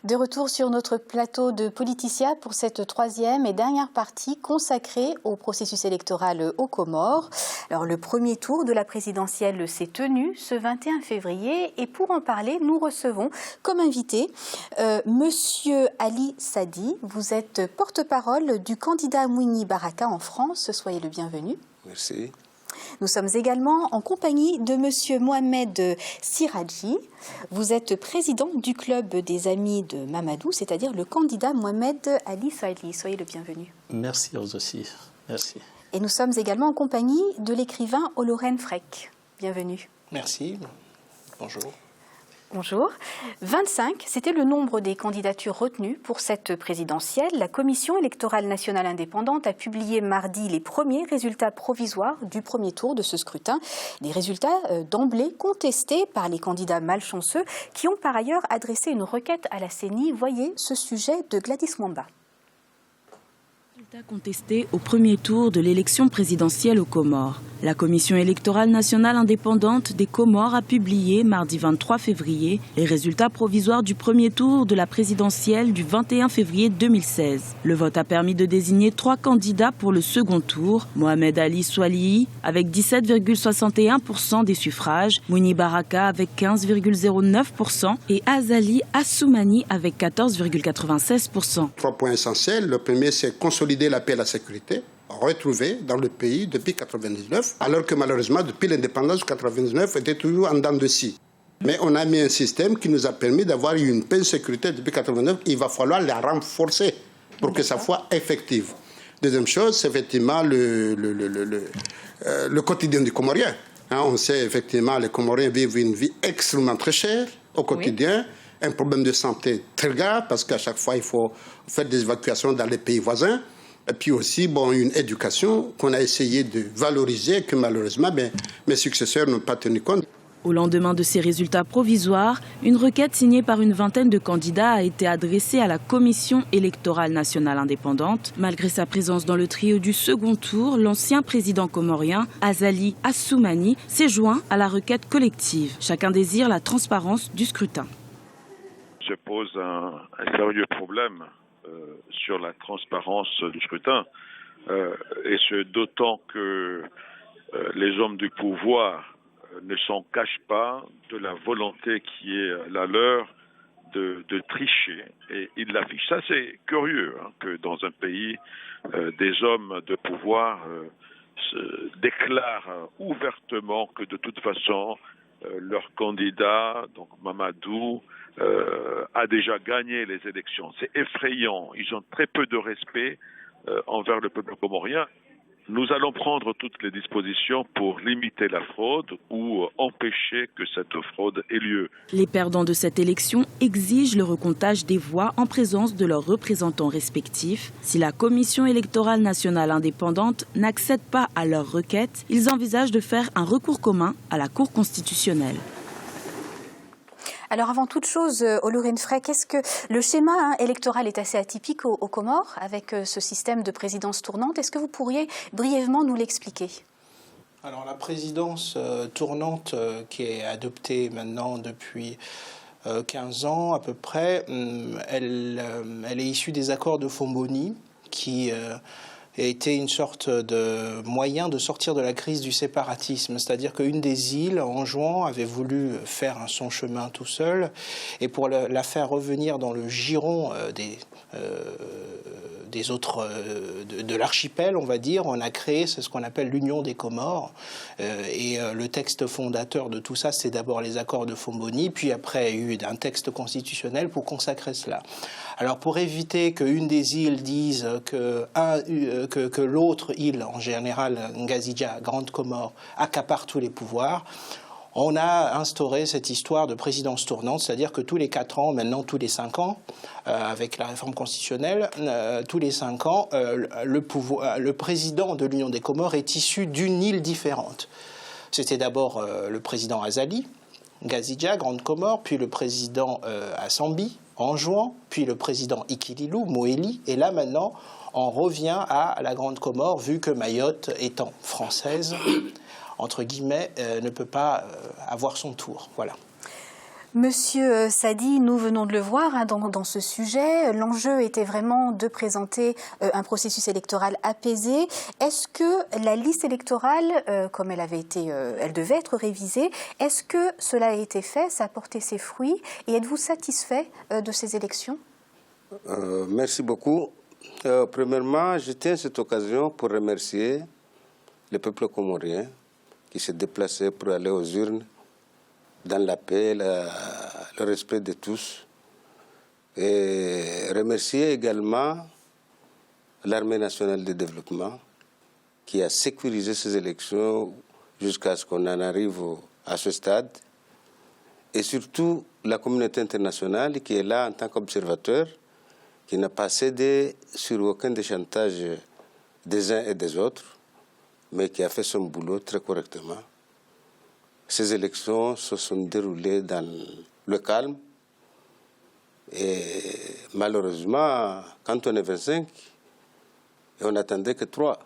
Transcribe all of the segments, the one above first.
De retour sur notre plateau de Politicia pour cette troisième et dernière partie consacrée au processus électoral aux Comores. Alors, le premier tour de la présidentielle s'est tenu ce 21 février et pour en parler, nous recevons comme invité Monsieur Ali Sadi. Vous êtes porte-parole du candidat Mouini Baraka en France. Soyez le bienvenu. Merci. Nous sommes également en compagnie de Monsieur Mohamed Siradji. Vous êtes président du club des amis de Mamadou, c'est-à-dire le candidat Mohamed Ali Sadi. Soyez le bienvenu. Merci vous aussi. Merci. Et nous sommes également en compagnie de l'écrivain Oloren Frek. Bienvenue. Merci. Bonjour. Bonjour. 25, c'était le nombre des candidatures retenues pour cette présidentielle. La Commission électorale nationale indépendante a publié mardi les premiers résultats provisoires du premier tour de ce scrutin. Des résultats d'emblée contestés par les candidats malchanceux qui ont par ailleurs adressé une requête à la CENI. Voyez ce sujet de Gladys Mwamba. Contesté au premier tour de l'élection présidentielle aux Comores. La Commission électorale nationale indépendante des Comores a publié mardi 23 février les résultats provisoires du premier tour de la présidentielle du 21 février 2016. Le vote a permis de désigner 3 candidats pour le second tour. Mohamed Ali Swalihi avec 17,61% des suffrages, Mouini Baraka avec 15,09% et Azali Assoumani avec 14,96%. 3 points essentiels. Le premier, c'est consolider la paix et la sécurité retrouvée dans le pays depuis 1999, alors que malheureusement, depuis l'indépendance de 1999, était toujours en dents de scie. Mais on a mis un système qui nous a permis d'avoir une paix et sécurité depuis 1999. Il va falloir la renforcer pour que ça soit effectif. Deuxième chose, c'est effectivement le quotidien du Comorien. On sait effectivement les Comoriens vivent une vie extrêmement très chère au quotidien. Oui. Un problème de santé très grave parce qu'à chaque fois, il faut faire des évacuations dans les pays voisins. Et puis aussi, une éducation qu'on a essayé de valoriser et que malheureusement, mes successeurs n'ont pas tenu compte. Au lendemain de ces résultats provisoires, une requête signée par une vingtaine de candidats a été adressée à la Commission électorale nationale indépendante. Malgré sa présence dans le trio du second tour, l'ancien président comorien, Azali Assoumani, s'est joint à la requête collective. Chacun désire la transparence du scrutin. Se pose un sérieux problème sur la transparence du scrutin, et ce d'autant que les hommes du pouvoir ne s'en cachent pas de la volonté qui est la leur de tricher, et ils l'affichent. Ça, c'est curieux, que dans un pays, des hommes de pouvoir se déclarent ouvertement que de toute façon, leur candidat, donc Mamadou, a déjà gagné les élections. C'est effrayant. Ils ont très peu de respect envers le peuple comorien. Nous allons prendre toutes les dispositions pour limiter la fraude ou empêcher que cette fraude ait lieu. Les perdants de cette élection exigent le recomptage des voix en présence de leurs représentants respectifs. Si la Commission électorale nationale indépendante n'accède pas à leur requête, ils envisagent de faire un recours commun à la Cour constitutionnelle. Alors avant toute chose, Oloren Frek, est-ce que le schéma électoral est assez atypique aux Comores avec ce système de présidence tournante? Est-ce que vous pourriez brièvement nous l'expliquer? Alors la présidence tournante qui est adoptée maintenant depuis 15 ans à peu près, elle est issue des accords de Fomboni qui a été une sorte de moyen de sortir de la crise du séparatisme. C'est-à-dire qu'une des îles, Anjouan, avait voulu faire son chemin tout seul, et pour la faire revenir dans le giron des autres, de l'archipel, on va dire, on a créé ce qu'on appelle l'Union des Comores. Et le texte fondateur de tout ça, c'est d'abord les accords de Fomboni, puis après il y a eu un texte constitutionnel pour consacrer cela. Alors pour éviter qu'une des îles dise que l'autre île, en général Ngazidja, Grande Comore, accapare tous les pouvoirs, on a instauré cette histoire de présidence tournante, c'est-à-dire que tous les 4 ans, maintenant tous les 5 ans, avec la réforme constitutionnelle, tous les 5 ans, le président de l'Union des Comores est issu d'une île différente. C'était d'abord le président Azali, Ngazidja, Grande Comore, puis le président Assambi, Anjouan, puis le président Ikililou, Moélie, et là maintenant, on revient à la Grande Comore, vu que Mayotte, étant française, entre guillemets, ne peut pas avoir son tour. Voilà. Monsieur Sadi, nous venons de le voir hein, dans ce sujet. L'enjeu était vraiment de présenter un processus électoral apaisé. Est-ce que la liste électorale, comme elle devait être révisée, est-ce que cela a été fait, ça a porté ses fruits et êtes-vous satisfait de ces élections? Merci beaucoup. Premièrement, je tiens cette occasion pour remercier le peuple comorien qui s'est déplacé pour aller aux urnes dans la paix, le respect de tous. Et remercier également l'Armée nationale de développement qui a sécurisé ces élections jusqu'à ce qu'on en arrive à ce stade. Et surtout la communauté internationale qui est là en tant qu'observateur, qui n'a pas cédé sur aucun des chantages des uns et des autres, mais qui a fait son boulot très correctement. Ces élections se sont déroulées dans le calme. Et malheureusement, quand on est 25, on n'attendait que 3.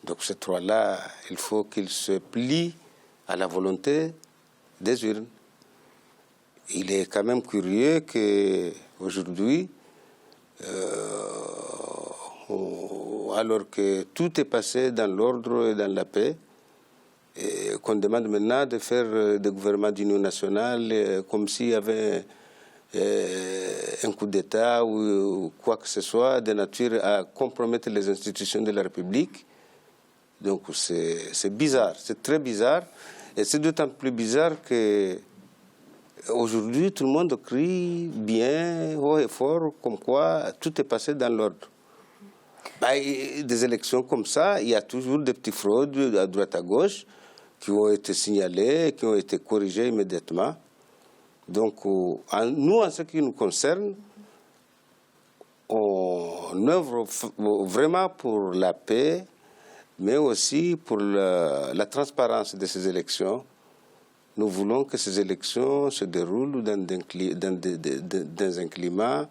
Donc ces 3-là, il faut qu'ils se plient à la volonté des urnes. Il est quand même curieux qu'aujourd'hui, alors que tout est passé dans l'ordre et dans la paix, et qu'on demande maintenant de faire des gouvernements d'union nationale comme s'il y avait un coup d'État ou quoi que ce soit de nature à compromettre les institutions de la République. Donc c'est bizarre, c'est très bizarre. Et c'est d'autant plus bizarre que aujourd'hui tout le monde crie bien, haut et fort, comme quoi tout est passé dans l'ordre. Des élections comme ça, il y a toujours des petites fraudes à droite à gauche qui ont été signalées, qui ont été corrigées immédiatement. Donc, nous, en ce qui nous concerne, on œuvre vraiment pour la paix, mais aussi pour la transparence de ces élections. Nous voulons que ces élections se déroulent dans un climat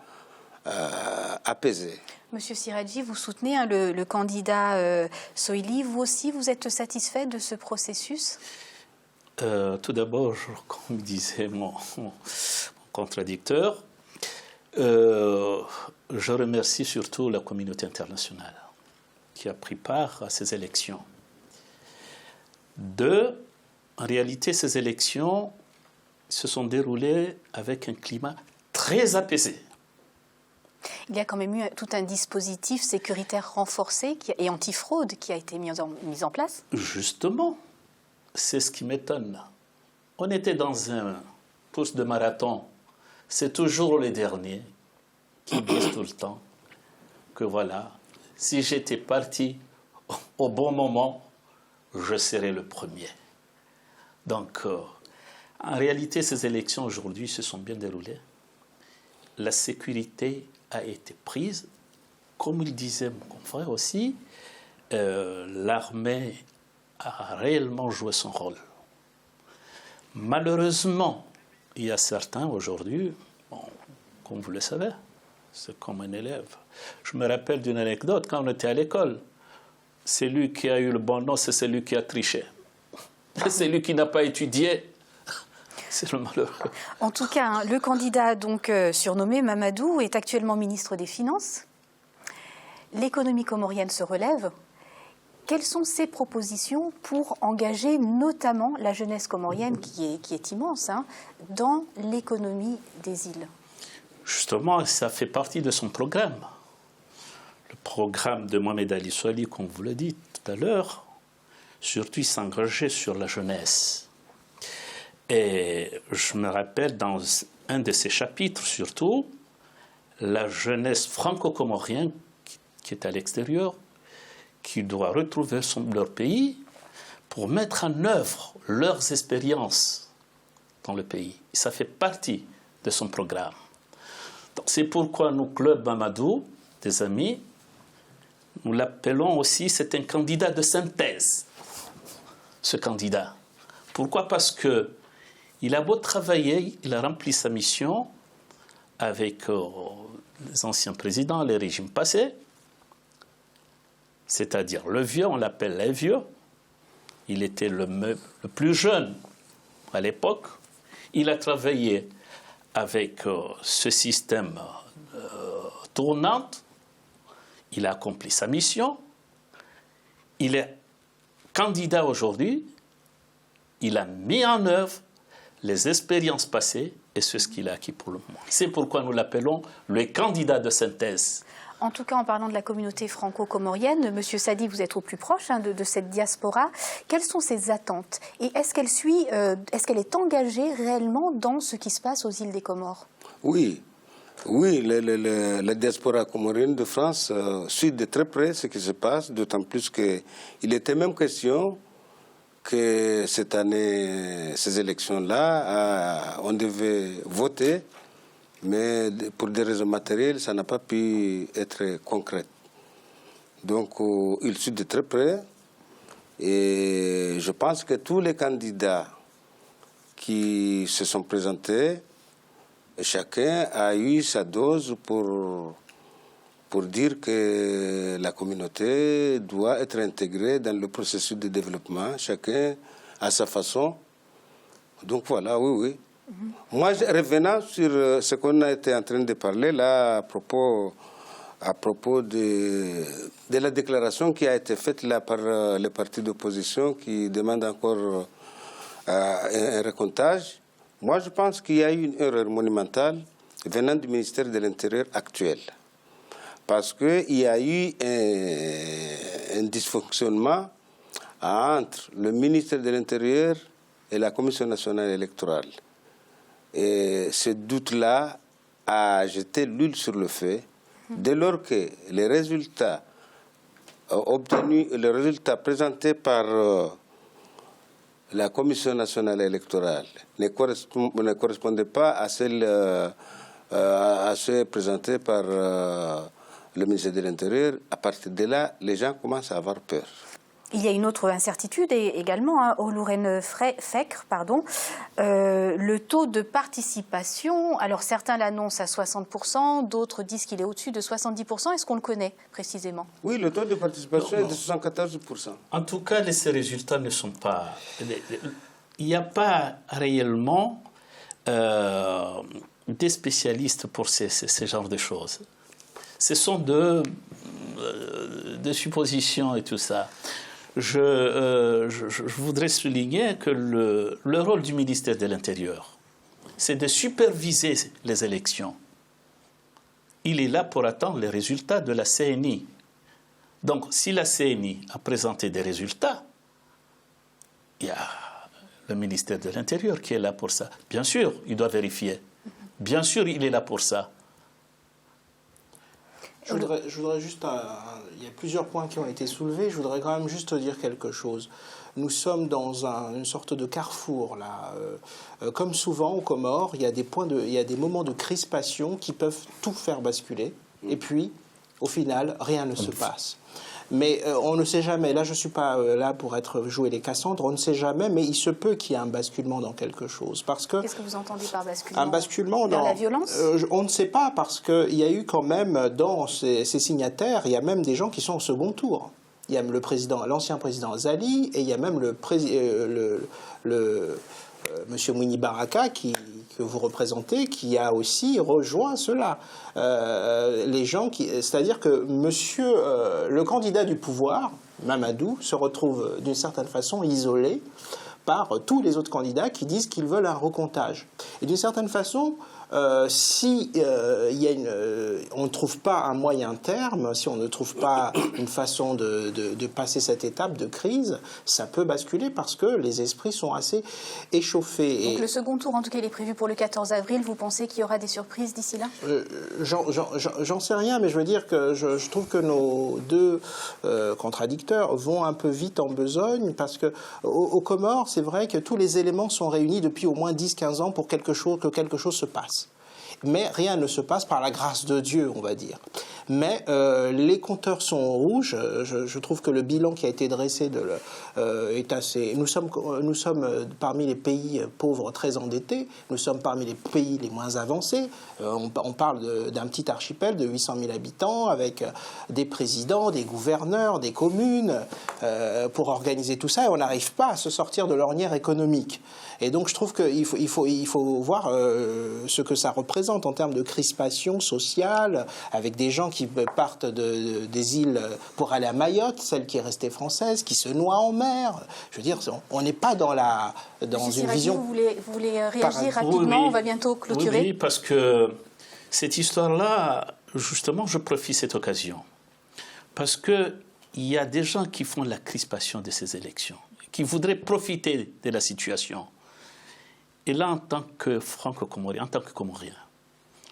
apaisé. Monsieur Siradji, vous soutenez hein, le candidat Soili. Vous aussi, vous êtes satisfait de ce processus? Tout d'abord, comme disait mon contradicteur, je remercie surtout la communauté internationale qui a pris part à ces élections. En réalité, ces élections se sont déroulées avec un climat très apaisé. Il y a quand même eu tout un dispositif sécuritaire renforcé et antifraude qui a été mis en place. Justement, c'est ce qui m'étonne. On était dans un course de marathon. C'est toujours les derniers qui disent tout le temps que voilà, si j'étais parti au bon moment, je serais le premier. Donc, en réalité, ces élections aujourd'hui se sont bien déroulées. La sécurité a été prise. Comme il disait mon confrère aussi, l'armée a réellement joué son rôle. Malheureusement, il y a certains aujourd'hui, comme vous le savez, c'est comme un élève. Je me rappelle d'une anecdote quand on était à l'école. Celui qui a eu le bon nom, c'est celui qui a triché. Celui qui n'a pas étudié, c'est le malheureux. En tout cas, hein, le candidat donc surnommé Mamadou est actuellement ministre des Finances. L'économie comorienne se relève. Quelles sont ses propositions pour engager notamment la jeunesse comorienne, qui est immense, hein, dans l'économie des îles? Justement, ça fait partie de son programme. Le programme de Mohamed Ali Soili, comme vous le dites tout à l'heure, surtout s'engager sur la jeunesse. Et je me rappelle dans un de ces chapitres, surtout, la jeunesse franco-comorienne qui est à l'extérieur, qui doit retrouver leur pays pour mettre en œuvre leurs expériences dans le pays. Et ça fait partie de son programme. C'est pourquoi nous, Club Mamadou, des amis, nous l'appelons aussi, c'est un candidat de synthèse, ce candidat. Pourquoi? Parce qu'il a beau travailler, il a rempli sa mission avec les anciens présidents, les régimes passés, c'est-à-dire le vieux, on l'appelle les vieux. Il était le plus jeune à l'époque. Il a travaillé avec ce système tournant. Il a accompli sa mission. Il est candidat aujourd'hui. Il a mis en œuvre les expériences passées et c'est ce qu'il a acquis pour le moment. C'est pourquoi nous l'appelons le candidat de synthèse. En tout cas, en parlant de la communauté franco-comorienne, Monsieur Sadi, vous êtes au plus proche de cette diaspora. Quelles sont ses attentes? Et est-ce qu'elle est engagée réellement dans ce qui se passe aux îles des Comores? Oui, la diaspora comorienne de France suit de très près ce qui se passe, d'autant plus qu'il était même question que cette année, ces élections-là, on devait voter, mais pour des raisons matérielles, ça n'a pas pu être concret. Donc, il suit de très près, et je pense que tous les candidats qui se sont présentés, chacun a eu sa dose pour dire que la communauté doit être intégrée dans le processus de développement, chacun à sa façon. Donc voilà, oui. Moi, revenant sur ce qu'on a été en train de parler là à propos de la déclaration qui a été faite là par les partis d'opposition qui demandent encore un recomptage, moi je pense qu'il y a eu une erreur monumentale venant du ministère de l'Intérieur actuel. Parce qu'il y a eu un dysfonctionnement entre le ministère de l'Intérieur et la Commission nationale électorale. Et ce doute-là a jeté l'huile sur le feu, dès lors que les résultats obtenus, les résultats présentés par la Commission nationale électorale ne correspondaient pas à ceux présentés par le ministère de l'Intérieur. À partir de là, les gens commencent à avoir peur. Il y a une autre incertitude également, Olourén Fekr, le taux de participation, alors certains l'annoncent à 60%, d'autres disent qu'il est au-dessus de 70%. Est-ce qu'on le connaît précisément? Oui, le taux de participation est de 74%. En tout cas, ces résultats ne sont pas... Il n'y a pas réellement des spécialistes pour ces genres de choses. Ce sont de suppositions et tout ça. Je voudrais souligner que le rôle du ministère de l'Intérieur, c'est de superviser les élections. Il est là pour attendre les résultats de la CNI. Donc, si la CNI a présenté des résultats, il y a le ministère de l'Intérieur qui est là pour ça. Bien sûr, il doit vérifier. Bien sûr, il est là pour ça. Je voudrais juste... il y a plusieurs points qui ont été soulevés. Je voudrais quand même juste dire quelque chose. Nous sommes dans une sorte de carrefour, là. Comme souvent aux Comores, il y a des moments de crispation qui peuvent tout faire basculer. Et puis, au final, rien ne se passe. Mais on ne sait jamais. Là, je ne suis pas là pour jouer les Cassandres. On ne sait jamais, mais il se peut qu'il y ait un basculement dans quelque chose. Qu'est-ce que vous entendez par basculement? Un basculement dans la violence? On ne sait pas, parce qu'il y a eu quand même, dans ces signataires, il y a même des gens qui sont au second tour. Il y a l'ancien président Zali, et il y a même Monsieur Mouni Baraka, que vous représentez, qui a aussi rejoint cela. C'est-à-dire que le candidat du pouvoir, Mamadou, se retrouve d'une certaine façon isolé par tous les autres candidats qui disent qu'ils veulent un recomptage. Et d'une certaine façon, si on ne trouve pas un moyen terme, si on ne trouve pas une façon de passer cette étape de crise, ça peut basculer parce que les esprits sont assez échauffés. Donc le second tour, en tout cas, il est prévu pour le 14 avril. Vous pensez qu'il y aura des surprises d'ici là? J'en sais rien, mais je veux dire que je trouve que nos deux contradicteurs vont un peu vite en besogne, parce que aux Comores, c'est vrai que tous les éléments sont réunis depuis au moins 10-15 ans pour que quelque chose se passe. Mais rien ne se passe par la grâce de Dieu, on va dire. mais les compteurs sont au rouge. Je trouve que le bilan qui a été dressé est assez... Nous sommes parmi les pays pauvres très endettés, nous sommes parmi les pays les moins avancés. On parle d'un petit archipel de 800 000 habitants avec des présidents, des gouverneurs, des communes pour organiser tout ça, et on n'arrive pas à se sortir de l'ornière économique. Et donc je trouve qu'il faut voir ce que ça représente en termes de crispation sociale, avec des gens qui partent des îles pour aller à Mayotte, celle qui est restée française, qui se noie en mer. Je veux dire, on n'est pas dans une vision... Vous voulez réagir rapidement, oui. On va bientôt clôturer. Oui, parce que cette histoire-là, justement, je profite de cette occasion. Parce qu'il y a des gens qui font la crispation de ces élections, qui voudraient profiter de la situation. Et là, en tant que franco-comorien, en tant que comorien,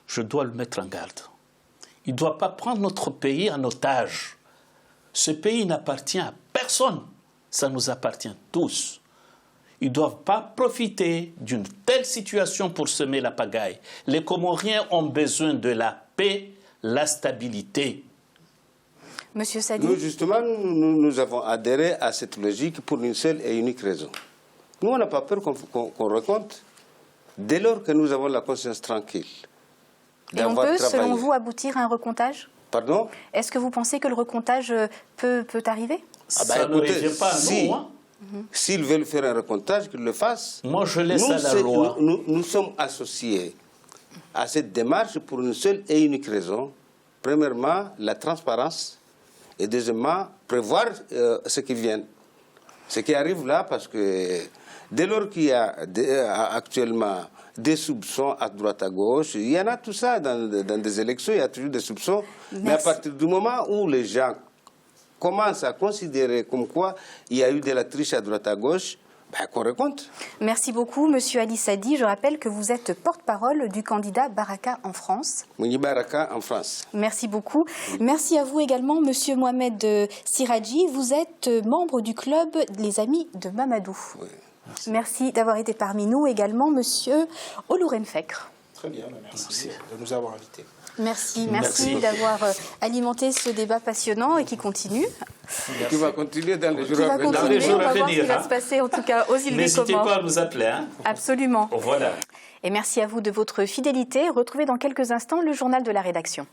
je dois le mettre en garde. Il ne doit pas prendre notre pays en otage. Ce pays n'appartient à personne. Ça nous appartient tous. Ils ne doivent pas profiter d'une telle situation pour semer la pagaille. Les Comoriens ont besoin de la paix, la stabilité. Monsieur Sadi. Nous, justement, nous avons adhéré à cette logique pour une seule et unique raison. Nous, on n'a pas peur qu'on recompte dès lors que nous avons la conscience tranquille. Et on peut, selon vous, aboutir à un recomptage? Pardon? Est-ce que vous pensez que le recomptage peut arriver? Ça ne revient pas à nous, hein? S'ils veulent faire un recomptage, qu'ils le fassent. Moi, je laisse à la loi. Nous sommes associés à cette démarche pour une seule et unique raison. Premièrement, la transparence. Et deuxièmement, prévoir ce qui vient. Ce qui arrive là, parce que dès lors qu'il y a actuellement des soupçons à droite à gauche, il y en a tout ça dans des élections, il y a toujours des soupçons. Merci. Mais à partir du moment où les gens commencent à considérer comme quoi il y a eu de la triche à droite à gauche, qu'on recompte. Merci beaucoup, Monsieur Ali Sadi. Je rappelle que vous êtes porte-parole du candidat Baraka en France. Mouni Baraka en France. Merci beaucoup. Merci à vous également, Monsieur Mohamed Siradji. Vous êtes membre du club Les Amis de Mamadou. Oui, merci d'avoir été parmi nous également, Monsieur Oloren Fekr. Très bien, merci de nous avoir invités. Merci d'avoir alimenté ce débat passionnant et qui continue. Qui va continuer dans les jours à venir. On va voir ce qui va se passer, en tout cas, aux îles des Comores. N'hésitez pas à nous appeler. Hein. Absolument. Voilà. Et merci à vous de votre fidélité. Retrouvez dans quelques instants le journal de la rédaction.